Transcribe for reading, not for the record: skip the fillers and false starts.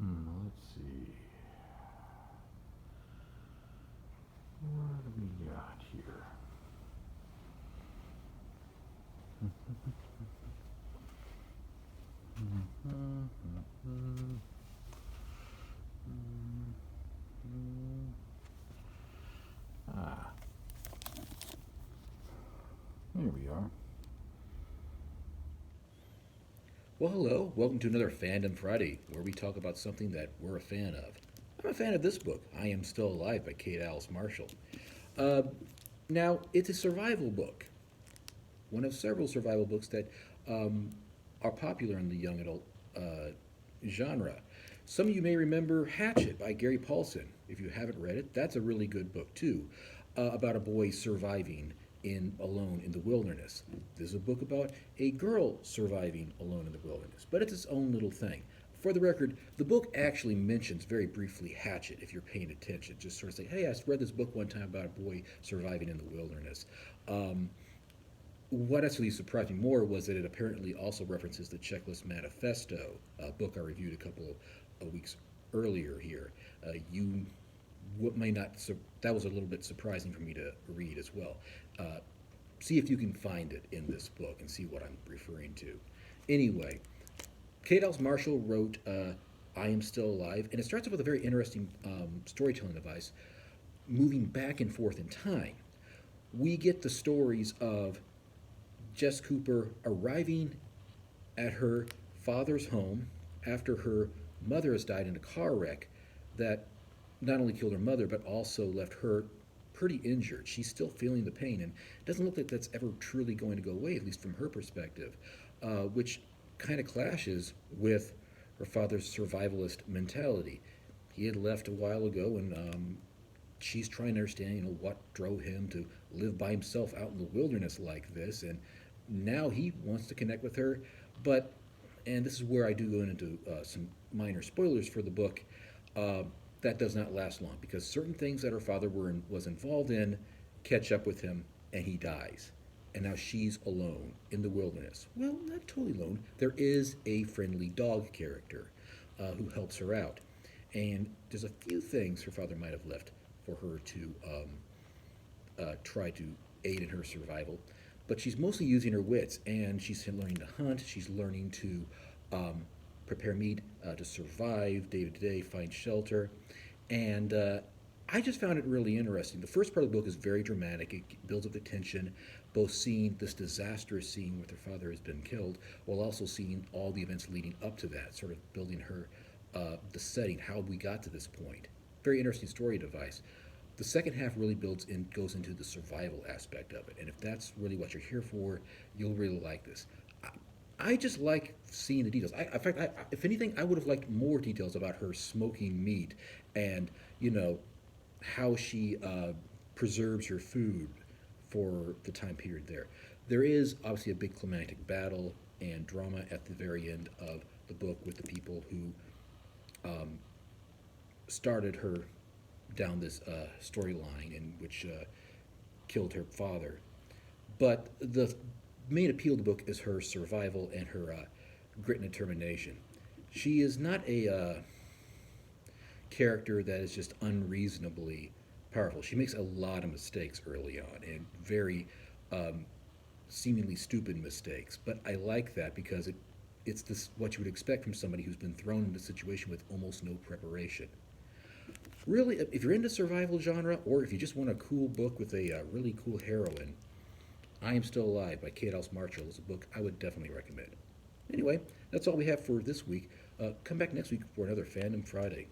Let's see. What do we got here? Ah, here we are. Well, hello. Welcome to another Fandom Friday, where we talk about something that we're a fan of. I'm a fan of this book, I Am Still Alive by Kate Alice Marshall. Uh, Now, it's a survival book, one of several survival books that um, are popular in the young adult genre. Some of you may remember Hatchet by Gary Paulson. If you haven't read it, that's a really good book, too, about a boy surviving alone in the wilderness. This is a book about a girl surviving alone in the wilderness, but it's its own little thing. For the record, the book actually mentions very briefly Hatchet, if you're paying attention. Just sort of say, hey, I read this book one time about a boy surviving in the wilderness. Um, what actually surprised me more was that it apparently also references the Checklist Manifesto, a book I reviewed a couple of weeks earlier here. You what may not that was a little bit surprising for me to read as well. Uh, See if you can find it in this book and see what I'm referring to. Anyway, Kate Alice Marshall wrote "I Am Still Alive," and it starts off with a very interesting storytelling device, moving back and forth in time. We get the stories of Jess Cooper arriving at her father's home after her mother has died in a car wreck that not only killed her mother but also left her pretty injured. She's still feeling the pain, and it doesn't look like that's ever truly going to go away, at least from her perspective, which kind of clashes with her father's survivalist mentality. He had left a while ago, and she's trying to understand, what drove him to live by himself out in the wilderness like this, and now he wants to connect with her, but and this is where I do go into some minor spoilers for the book. Uh, that does not last long because certain things that her father was involved in catch up with him, and he dies. And now she's alone in the wilderness. Well, not totally alone. There is a friendly dog character who helps her out, and there's a few things her father might have left for her to try to aid in her survival. But she's mostly using her wits, and she's learning to hunt. She's learning to prepare meat to survive day to day, find shelter, and I just found it really interesting. The first part of the book is very dramatic. It builds up the tension, both seeing this disastrous scene where her father has been killed, while also seeing all the events leading up to that, sort of building her the setting, how we got to this point. Very interesting story device. The second half really goes into the survival aspect of it, and if that's really what you're here for, you'll really like this. I just like seeing the details. In fact, if anything, I would have liked more details about her smoking meat and how she preserves her food for the time period there. There is obviously a big climactic battle and drama at the very end of the book with the people who started her down this storyline in which killed her father. But the main appeal of the book is her survival and her grit and determination. She is not a character that is just unreasonably powerful. She makes a lot of mistakes early on and very seemingly stupid mistakes. But I like that because it's this what you would expect from somebody who's been thrown into a situation with almost no preparation. Really, if you're into survival genre, or if you just want a cool book with a really cool heroine, I Am Still Alive by Kate Alice Marshall is a book I would definitely recommend. Anyway, that's all we have for this week. Come back next week for another Fandom Friday.